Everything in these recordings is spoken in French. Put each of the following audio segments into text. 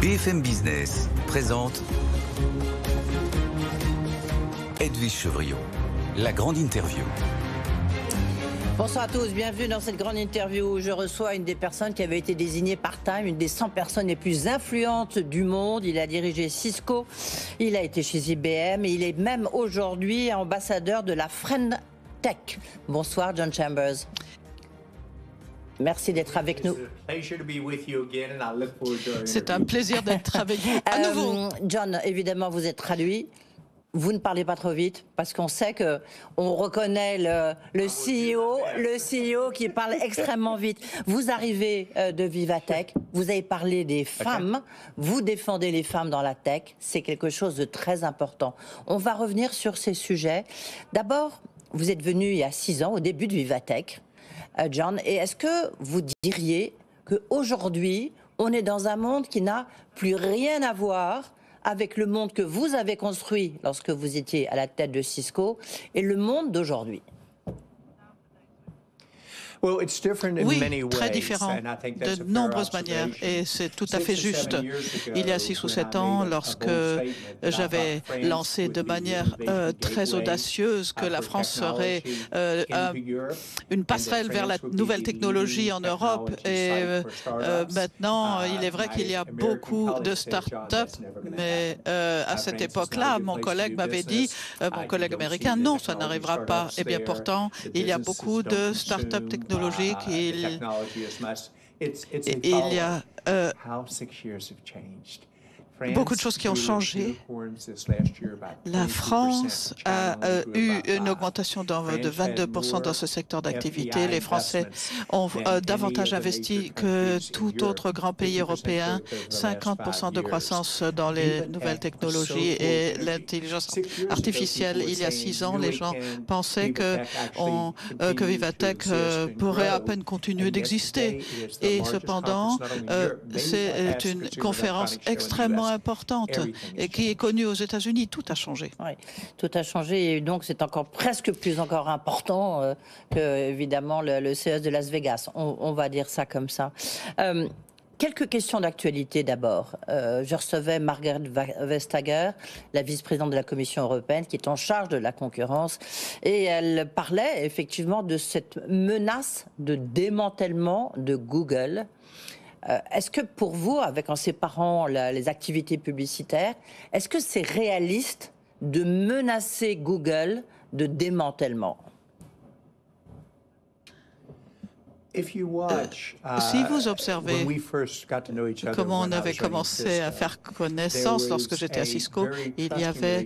BFM Business présente Edwige Chevrillon, la grande interview. Bonsoir à tous, bienvenue dans cette grande interview où je reçois une des personnes qui avait été désignée par Time, une des 100 personnes les plus influentes du monde. Il a dirigé Cisco, il a été chez IBM et il est même aujourd'hui ambassadeur de la Friend Tech. Bonsoir John Chambers. Merci d'être avec nous. C'est un plaisir d'être avec vous à nouveau. John, évidemment, vous êtes traduit. Vous ne parlez pas trop vite parce qu'on sait que on reconnaît le CEO qui parle extrêmement vite. Vous arrivez de Vivatech, vous avez parlé des femmes, vous défendez les femmes dans la tech, c'est quelque chose de très important. On va revenir sur ces sujets. D'abord, vous êtes venu il y a 6 ans, au début de Vivatech, John, et est-ce que vous diriez qu'aujourd'hui, on est dans un monde qui n'a plus rien à voir avec le monde que vous avez construit lorsque vous étiez à la tête de Cisco et le monde d'aujourd'hui? Oui, très différent de nombreuses manières et c'est tout à fait juste. Il y a 6 ou 7 ans, lorsque j'avais lancé de manière très audacieuse que la France serait une passerelle vers la nouvelle technologie en Europe, et maintenant il est vrai qu'il y a beaucoup de start-up, mais à cette époque-là, mon collègue m'avait dit, mon collègue américain, non, ça n'arrivera pas. Et bien pourtant, il y a beaucoup de start-up technologiques. Il y a beaucoup de choses qui ont changé. La France a eu une augmentation de 22% dans ce secteur d'activité. Les Français ont davantage investi que tout autre grand pays européen, 50% de croissance dans les nouvelles technologies et l'intelligence artificielle. Il y a 6 ans, les gens pensaient que Vivatech pourrait à peine continuer d'exister. Et cependant, c'est une conférence extrêmement importante et qui est connue aux États-Unis. Tout a changé. Oui, tout a changé et donc c'est encore presque plus important que évidemment le CES de Las Vegas. On va dire ça comme ça. Quelques questions d'actualité d'abord. Je recevais Margrethe Vestager, la vice-présidente de la Commission européenne, qui est en charge de la concurrence, et elle parlait effectivement de cette menace de démantèlement de Google. Est-ce que pour vous, en séparant les activités publicitaires, est-ce que c'est réaliste de menacer Google de démantèlement? Si vous observez comment on avait commencé à faire connaissance lorsque j'étais à Cisco, il y avait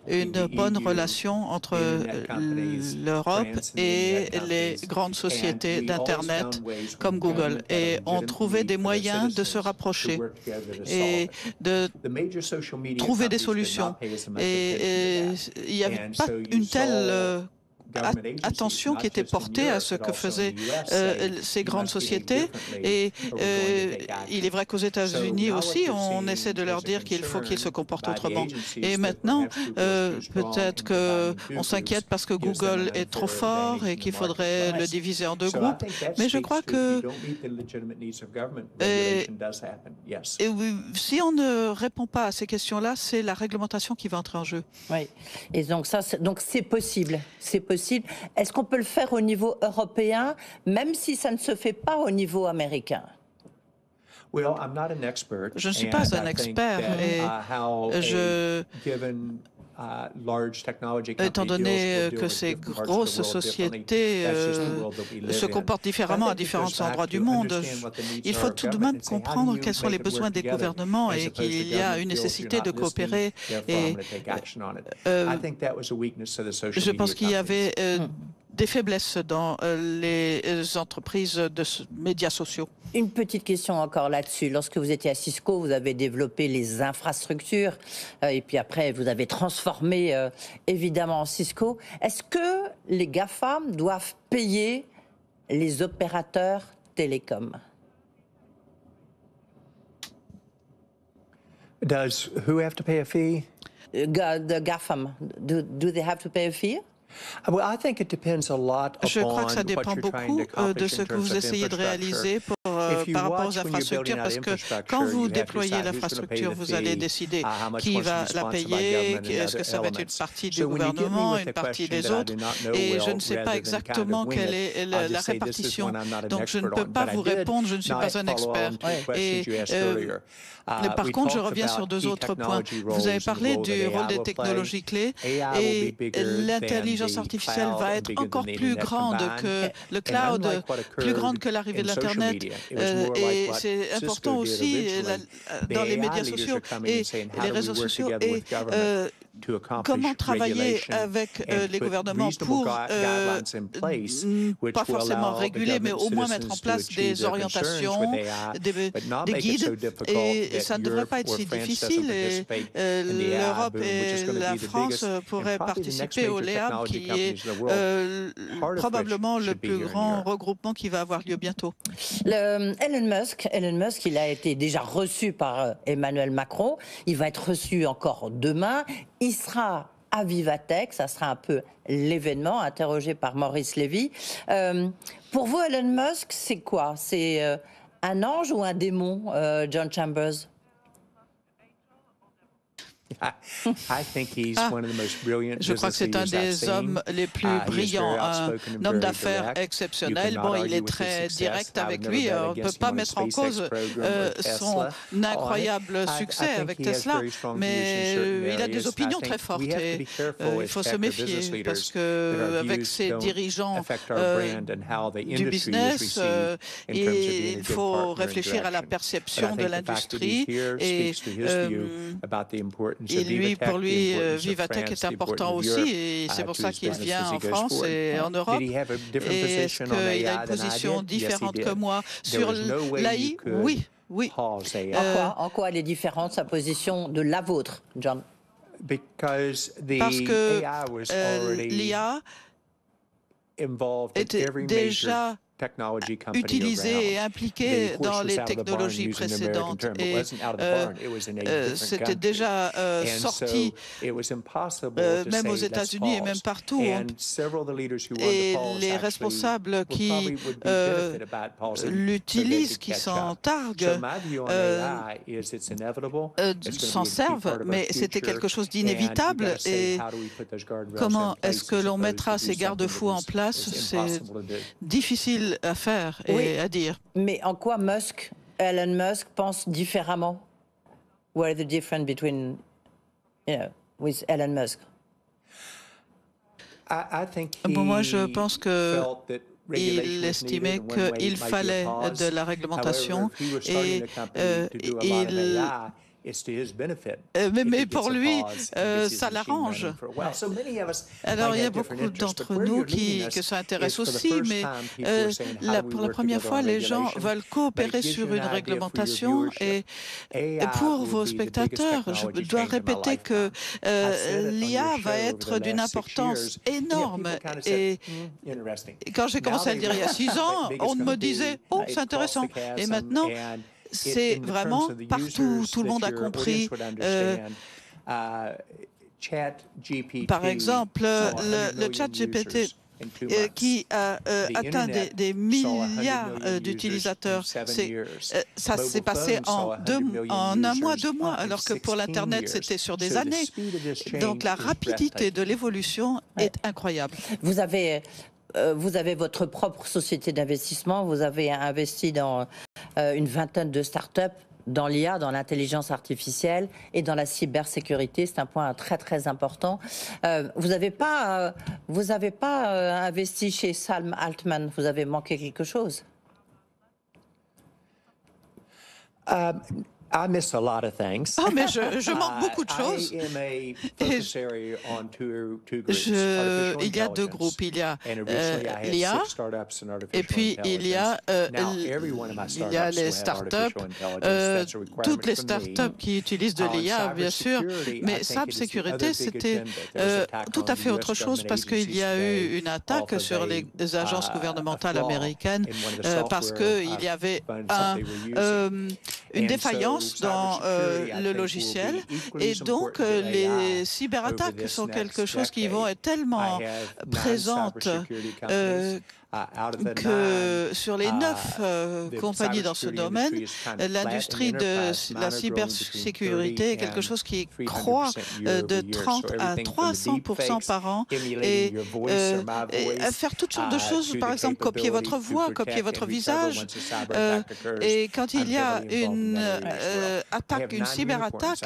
une bonne relation entre l'Europe et les grandes sociétés d'Internet comme Google. Et on trouvait des moyens de se rapprocher et de trouver des solutions. Et il n'y avait pas une telle attention qui était portée à ce que faisaient ces grandes sociétés. Et il est vrai qu'aux États-Unis aussi, on essaie de leur dire qu'il faut qu'ils se comportent autrement. Et maintenant, peut-être qu'on s'inquiète parce que Google est trop fort et qu'il faudrait le diviser en 2 groupes. Mais je crois que si on ne répond pas à ces questions-là, c'est la réglementation qui va entrer en jeu. Oui. Et donc c'est possible. C'est possible. Est-ce qu'on peut le faire au niveau européen, même si ça ne se fait pas au niveau américain? Je ne suis pas un expert et étant donné que ces grosses sociétés se comportent différemment à différents endroits du monde, il faut tout de même comprendre quels sont les besoins des gouvernements et qu'il y a une nécessité de coopérer. Et je pense qu'il y avait des faiblesses dans les entreprises de médias sociaux. Une petite question encore là-dessus. Lorsque vous étiez à Cisco, vous avez développé les infrastructures et puis après, vous avez transformé évidemment Cisco. Est-ce que les GAFAM doivent payer les opérateurs télécoms? Does who have to pay a fee? The GAFAM, do they have to pay a fee? Je crois que ça dépend beaucoup de ce que vous essayez de réaliser pour par rapport aux infrastructures, parce que quand vous déployez l'infrastructure, vous allez décider qui va la payer, est-ce que ça va être une partie du gouvernement, une partie des autres, et je ne sais pas exactement quelle est la répartition. Donc je ne peux pas vous répondre, je ne suis pas un expert. Par contre, je reviens sur deux autres points. Vous avez parlé du rôle des technologies clés et l'intelligence artificielle va être encore plus grande que le cloud, plus grande que l'arrivée de l'Internet. Et c'est important aussi dans les médias sociaux et les réseaux sociaux. Et comment travailler avec les gouvernements pour pas forcément réguler, mais au moins mettre en place des orientations, des guides. Et ça ne devrait pas être si difficile. Et l'Europe et la France pourraient participer au LEAP, qui est probablement le plus grand regroupement qui va avoir lieu bientôt. Elon Musk, il a été déjà reçu par Emmanuel Macron. Il va être reçu encore demain. Il sera à Vivatech, ça sera un peu l'événement, interrogé par Maurice Lévy. Pour vous, Elon Musk, c'est quoi? C'est un ange ou un démon, John Chambers? Je crois que c'est un des hommes les plus brillants, un homme d'affaires exceptionnel. Bon, il est très direct avec lui. On ne peut pas mettre en cause son incroyable succès avec Tesla, mais il a des opinions très fortes et il faut se méfier parce qu'avec ses dirigeants du business, il faut réfléchir à la perception de l'industrie et pour lui, Vivatech est important aussi, et c'est pour ça qu'il vient en France et en Europe. Et est-ce qu'il a une position différente que moi sur l'AI? Oui, oui. En quoi elle est différente, sa position, de la vôtre, John? Parce que l'IA était déjà utilisé et impliqué dans les technologies précédentes. Et c'était déjà sorti, même aux États-Unis et même partout. Et les responsables qui l'utilisent, qui s'en targuent, s'en servent, mais c'était quelque chose d'inévitable. Et comment est-ce que l'on mettra ces garde-fous en place? C'est difficile à faire et à dire. Mais en quoi Elon Musk pense différemment? What is the difference between, with Elon Musk? Moi, je pense que il estimait qu'il fallait de la réglementation et mais pour lui, ça l'arrange. Alors, il y a beaucoup d'entre nous que ça intéresse aussi, mais pour la première fois, les gens veulent coopérer sur une réglementation. Et pour vos spectateurs, je dois répéter que l'IA va être d'une importance énorme. Et quand j'ai commencé à le dire il y a 6 ans, on me disait « Oh, c'est intéressant ». Et maintenant, c'est vraiment partout, tout le monde a compris. Par exemple, le chat GPT qui a atteint des milliards d'utilisateurs. Ça s'est passé en un mois, 2 mois, alors que pour l'Internet, c'était sur des années. Donc la rapidité de l'évolution est incroyable. Vous avez votre propre société d'investissement, vous avez investi dans une vingtaine de start-up dans l'IA, dans l'intelligence artificielle et dans la cybersécurité. C'est un point très très important. Vous n'avez pas investi chez Sam Altman. Vous avez manqué quelque chose? I miss a lot of things. Oh, mais je manque beaucoup de choses. Il y a 2 groupes. Il y a l'IA et puis il y a les startups. Toutes les startups qui utilisent de l'IA, bien sûr. Mais cybersécurité, c'était tout à fait autre chose parce qu'il y a eu une attaque sur les agences gouvernementales américaines parce qu'il y avait une défaillance dans le logiciel et donc les cyberattaques sont quelque chose qui vont être tellement présentes que sur les 9 compagnies dans ce domaine, l'industrie de la cybersécurité est quelque chose qui croît de 30 à 300% par an et faire toutes sortes de choses, par exemple copier votre voix, copier votre visage. Et quand il y a une attaque, une cyberattaque,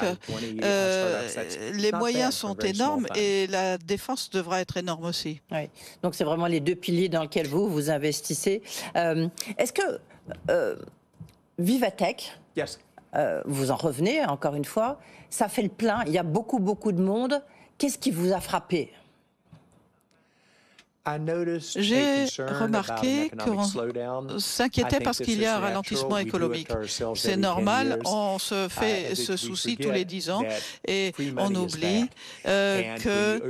les moyens sont énormes et la défense devra être énorme aussi. Oui. Donc c'est vraiment les deux piliers dans lesquels vous investissez. Est-ce que Vivatech, vous en revenez encore une fois, ça fait le plein, il y a beaucoup de monde. Qu'est-ce qui vous a frappé ? J'ai remarqué qu'on s'inquiétait parce qu'il y a un ralentissement économique. C'est normal, on se fait ce souci tous les 10 ans et on oublie que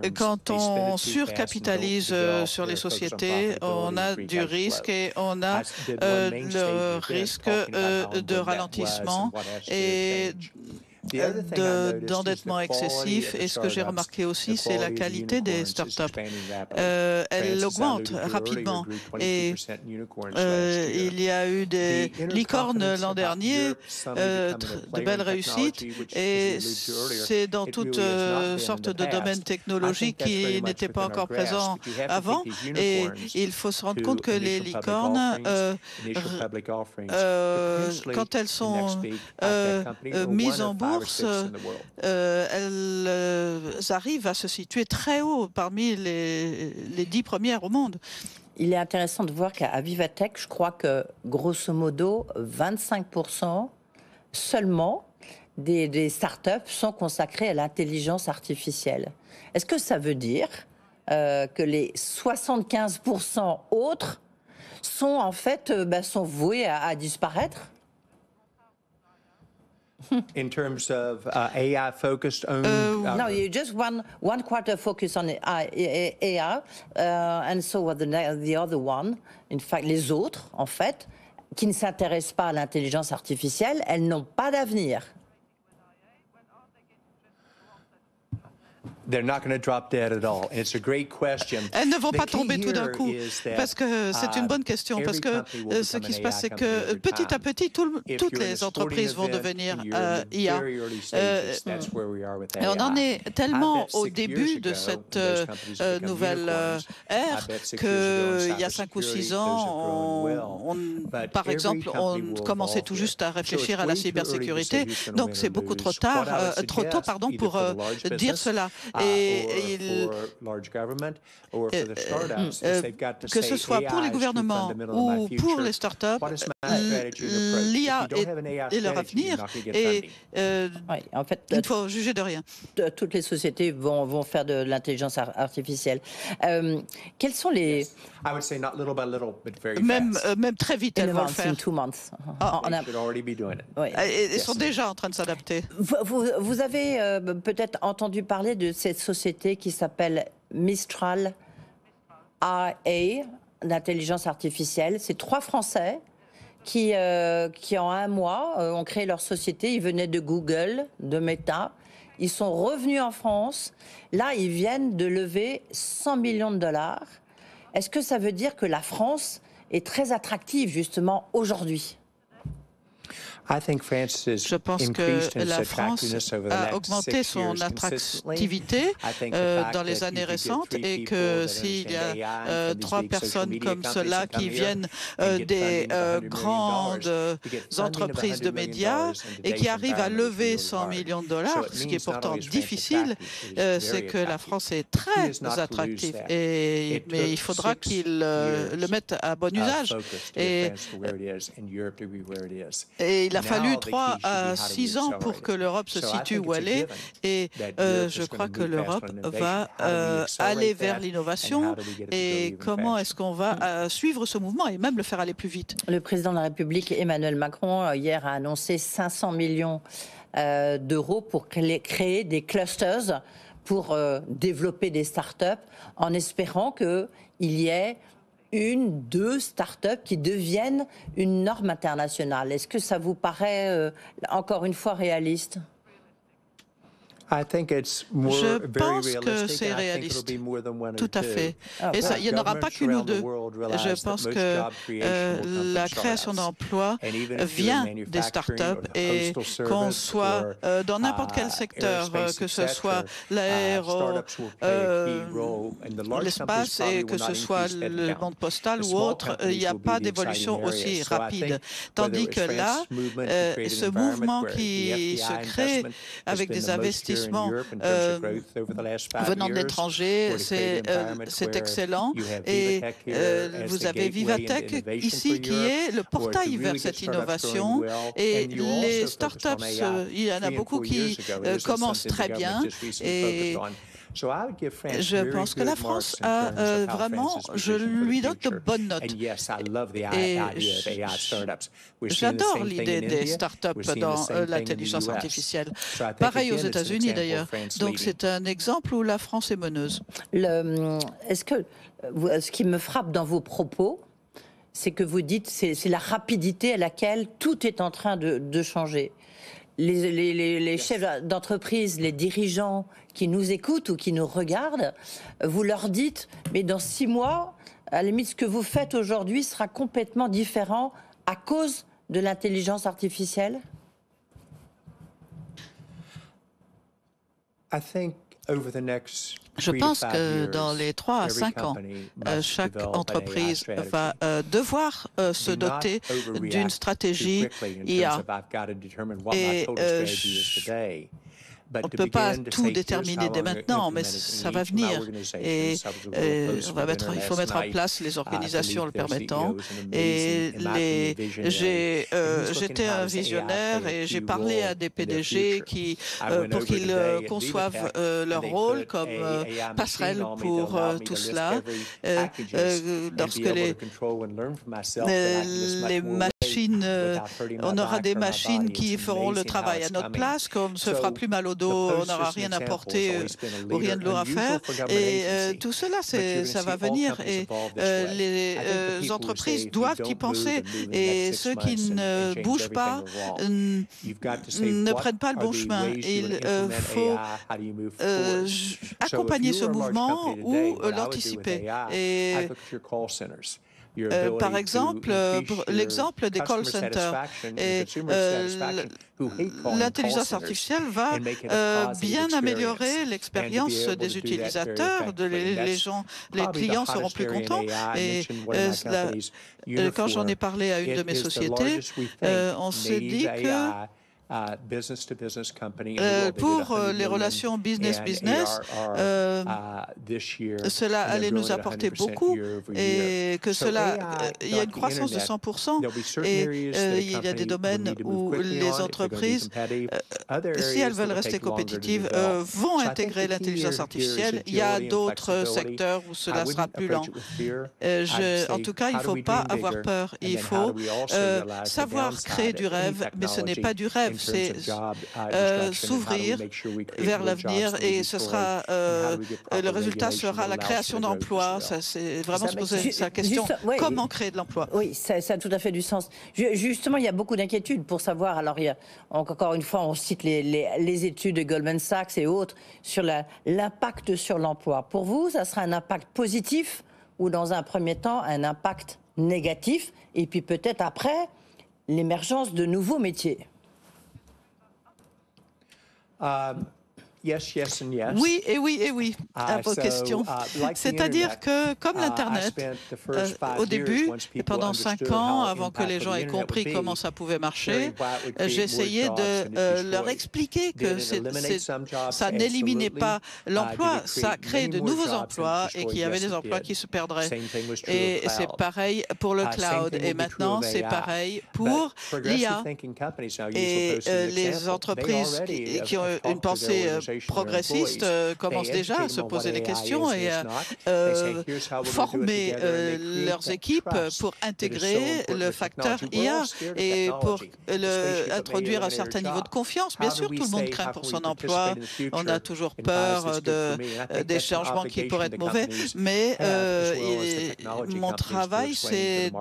quand on surcapitalise sur les sociétés, on a du risque et on a le risque de ralentissement et d'endettement excessif. Et ce que j'ai remarqué aussi, c'est la qualité des startups. Elle augmente rapidement. Et il y a eu des licornes l'an dernier, de belles réussites. Et c'est dans toutes sortes de domaines technologiques qui n'étaient pas encore présents avant. Et il faut se rendre compte que les licornes, quand elles sont mises en bourse, elles arrivent à se situer très haut parmi les 10 premières au monde. Il est intéressant de voir qu'à Vivatech, je crois que grosso modo 25% seulement des startups sont consacrées à l'intelligence artificielle. Est-ce que ça veut dire que les 75% autres sont en fait sont voués à disparaître? In terms of AI focused on no, you just one quarter focus on AI, and so what the other one. In fact, les autres, en fait, qui ne s'intéressent pas à l'intelligence artificielle, elles n'ont pas d'avenir. They're not going to drop dead at all. It's a great question. Elles ne vont pas tomber tout d'un coup, parce que c'est une bonne question, parce que ce qui se passe, c'est que petit à petit, toutes les entreprises vont devenir IA. Et on en est tellement au début de cette nouvelle ère qu'il y a 5 ou 6 ans, par exemple, on commençait tout juste à réfléchir à la cybersécurité, donc c'est beaucoup trop tôt, pour dire cela. Et que ce soit pour les gouvernements ou pour les startups, l'IA est leur avenir et en fait, il ne faut juger de rien. Toutes les sociétés vont faire de l'intelligence artificielle. Quels sont les... Même très vite, elles vont le faire. Ils sont déjà en train de s'adapter. Vous avez peut-être entendu parler de cette société qui s'appelle Mistral AI, d'intelligence artificielle. C'est 3 Français qui en un mois ont créé leur société. Ils venaient de Google, de Meta. Ils sont revenus en France. Là, ils viennent de lever 100 millions de dollars. Est-ce que ça veut dire que la France est très attractive justement aujourd'hui ? Je pense que la France a augmenté son attractivité dans les années récentes et que s'il y a 3 personnes comme cela qui viennent des grandes entreprises de médias et qui arrivent à lever 100 millions de dollars, ce qui est pourtant difficile, c'est que la France est très attractive. Mais il faudra qu'ils le mettent à bon usage. Et il a fallu 3 à 6 ans pour que l'Europe se situe où elle est et je crois que l'Europe va aller vers l'innovation et comment est-ce qu'on va suivre ce mouvement et même le faire aller plus vite. Le président de la République Emmanuel Macron hier a annoncé 500 millions d'euros pour créer des clusters pour développer des startups en espérant qu'il y ait 1-2 startups qui deviennent une norme internationale. Est-ce que ça vous paraît encore une fois réaliste ? Je pense que c'est réaliste, tout à fait. Et ça, il n'y en aura pas qu'une ou deux. Je pense que la création d'emplois vient des startups et qu'on soit dans n'importe quel secteur, que ce soit l'espace et que ce soit le monde postal ou autre, il n'y a pas d'évolution aussi rapide. Tandis que là, ce mouvement qui se crée avec des investissements venant de l'étranger, c'est excellent. Et vous avez Vivatech ici qui est le portail vers cette innovation. Et les startups, il y en a beaucoup qui commencent très bien. Et je pense que la France a vraiment, je lui donne de bonnes notes. Et j'adore l'idée des startups dans l'intelligence artificielle. Pareil aux États-Unis d'ailleurs. Donc c'est un exemple où la France est meneuse. Est-ce que ce qui me frappe dans vos propos, c'est que vous dites c'est la rapidité à laquelle tout est en train de changer. Les chefs d'entreprise, les dirigeants qui nous écoutent ou qui nous regardent, vous leur dites, mais dans 6 mois, à la limite, ce que vous faites aujourd'hui sera complètement différent à cause de l'intelligence artificielle? Je pense que dans les 3 à 5 ans, chaque entreprise va devoir se doter d'une stratégie IA. Et on ne peut pas tout déterminer dès maintenant, mais ça va venir. Et il faut mettre en place les organisations le permettant. Et j'étais un visionnaire et j'ai parlé à des PDG pour qu'ils conçoivent leur rôle comme passerelle pour tout cela. Lorsque les machines, on aura des machines qui feront le travail à notre place, qu'on ne se fera plus mal au dos, on n'aura rien à porter ou rien de lourd à faire. Et tout cela, ça va venir. Et les entreprises doivent y penser. Et ceux qui ne bougent pas ne prennent pas le bon chemin. Il faut accompagner ce mouvement ou l'anticiper. Et par exemple, pour l'exemple des call centers, l'intelligence artificielle va bien améliorer l'expérience des utilisateurs. Les clients seront plus contents. Et quand j'en ai parlé à une de mes sociétés, on s'est dit que pour les relations business-business, cela allait nous apporter beaucoup et que il y a une croissance de 100% et il y a des domaines où les entreprises, si elles veulent rester compétitives, vont intégrer l'intelligence artificielle. Il y a d'autres secteurs où cela sera plus lent. En tout cas, il ne faut pas avoir peur. Il faut savoir créer du rêve, mais ce n'est pas du rêve. C'est s'ouvrir vers l'avenir et ce sera le résultat sera la création d'emplois. C'est vraiment se poser la question comment créer de l'emploi. Oui, ça a tout à fait du sens. Justement, il y a beaucoup d'inquiétudes pour savoir. Alors, encore une fois, on cite les études de Goldman Sachs et autres sur l'impact sur l'emploi. Pour vous, ça sera un impact positif ou dans un premier temps un impact négatif et puis peut-être après l'émergence de nouveaux métiers? Oui et oui et oui à vos questions. C'est-à-dire que comme l'Internet, au début, et pendant 5 ans, avant que les gens aient compris comment ça pouvait marcher, j'ai essayé de leur expliquer que ça n'éliminait pas l'emploi, ça créait de nouveaux emplois et qu'il y avait des emplois qui se perdraient. Et c'est pareil pour le cloud. Et maintenant, c'est pareil pour l'IA. Et les entreprises qui ont une pensée progressistes commencent déjà à se poser des questions et à former leurs équipes pour intégrer le facteur IA et pour introduire un certain niveau de confiance. Bien sûr, tout le monde craint pour son emploi. On a toujours peur des changements qui pourraient être mauvais. Mais mon travail, c'est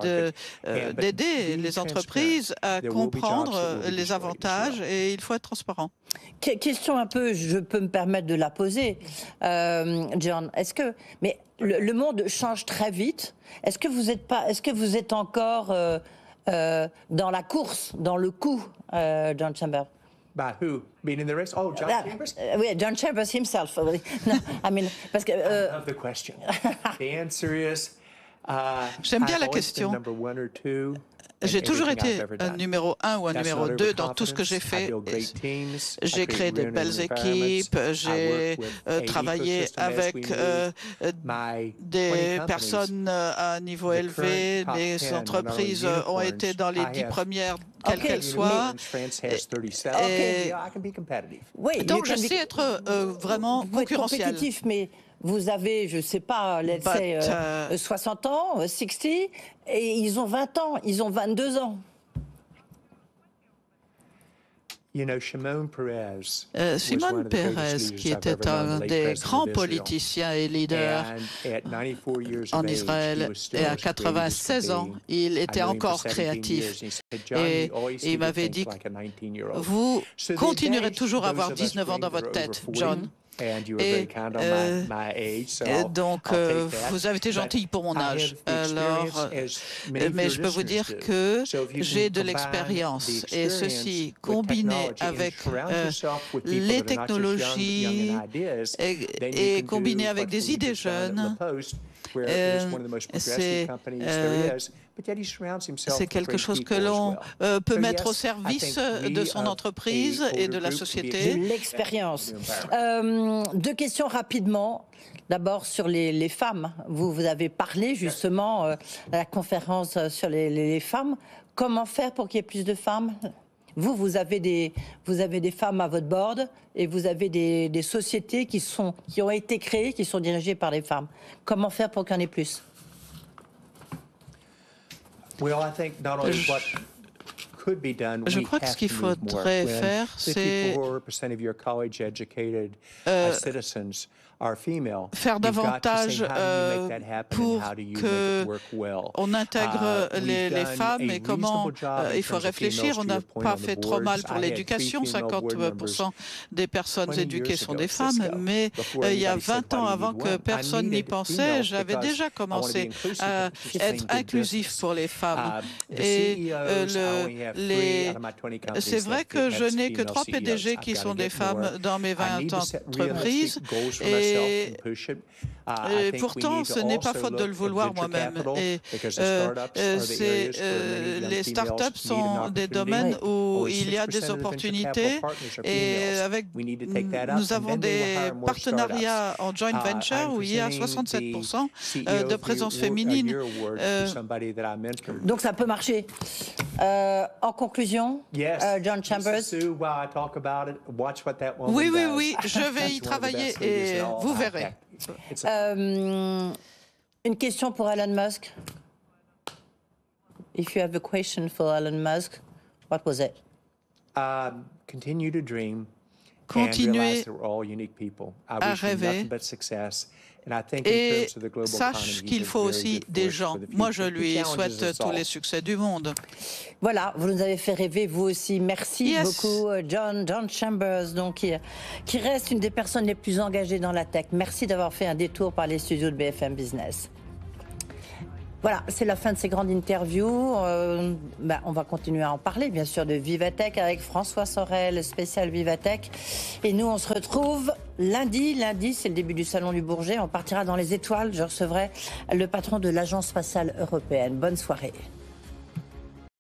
d'aider les entreprises à comprendre les avantages et il faut être transparent. Question un peu, je peux me permettre de la poser, John. Mais le monde change très vite. Est-ce que vous êtes encore dans la course, dans le coup, John Chambers? By who? Being in the race? Oh, John Chambers? Oui, John Chambers himself. No, I mean, parce que. I love the question. The answer is. J'aime bien la question. J'ai toujours été un numéro 1 ou un numéro 2 dans tout ce que j'ai fait. J'ai créé de belles équipes, j'ai travaillé avec des personnes à un niveau élevé. Les entreprises ont été dans les 10 premières, quelles qu'elles soient. Donc je sais être vraiment concurrentiel. Mais vous avez, je ne sais pas, 60 ans, 60, et ils ont 20 ans, ils ont 22 ans. Shimon Peres, qui était un des grands politiciens et leaders en Israël, et à 96 ans, il était encore créatif. Et il m'avait dit, vous continuerez toujours à avoir 19 ans dans votre tête, John. Donc, vous avez été gentil pour mon âge. Alors, mais je peux vous dire que j'ai de l'expérience. Et ceci, combiné avec les technologies et combiné avec des idées jeunes, c'est quelque chose que l'on peut mettre au service de son entreprise et de la société. L'expérience. 2 questions rapidement. D'abord sur les femmes. Vous avez parlé justement à la conférence sur les femmes. Comment faire pour qu'il y ait plus de femmes ? Vous avez des femmes à votre board et vous avez des sociétés qui ont été créées, qui sont dirigées par des femmes. Comment faire pour qu'il y en ait plus ? Je crois que ce qu'il faudrait faire, c'est faire davantage pour qu'on intègre les femmes et comment il faut réfléchir. On n'a pas fait trop mal pour l'éducation. 50% des personnes éduquées sont des femmes, mais il y a 20 ans, avant que personne n'y pensait, j'avais déjà commencé à être inclusif pour les femmes. Et c'est vrai que je n'ai que 3 PDG qui sont des femmes dans mes 20 entreprises. Et pourtant, ce n'est pas faute de le vouloir moi-même. Et les startups sont des domaines où il y a des opportunités. Et nous avons des partenariats en joint venture où il y a 67% de présence féminine. Donc ça peut marcher. En conclusion, John Chambers. Oui, je vais y travailler et vous verrez. Une question pour Elon Musk. If you have a question for Elon Musk, what was it? Continue to dream. Continuez à rêver et sache qu'il faut aussi des gens. Moi, je lui souhaite tous les succès du monde. Voilà, vous nous avez fait rêver, vous aussi. Merci beaucoup, John Chambers, donc, qui reste une des personnes les plus engagées dans la tech. Merci d'avoir fait un détour par les studios de BFM Business. Voilà, c'est la fin de ces grandes interviews. On va continuer à en parler, bien sûr, de Vivatech avec François Sorel, spécial Vivatech. Et nous, on se retrouve lundi. Lundi, c'est le début du Salon du Bourget. On partira dans les étoiles. Je recevrai le patron de l'Agence spatiale européenne. Bonne soirée.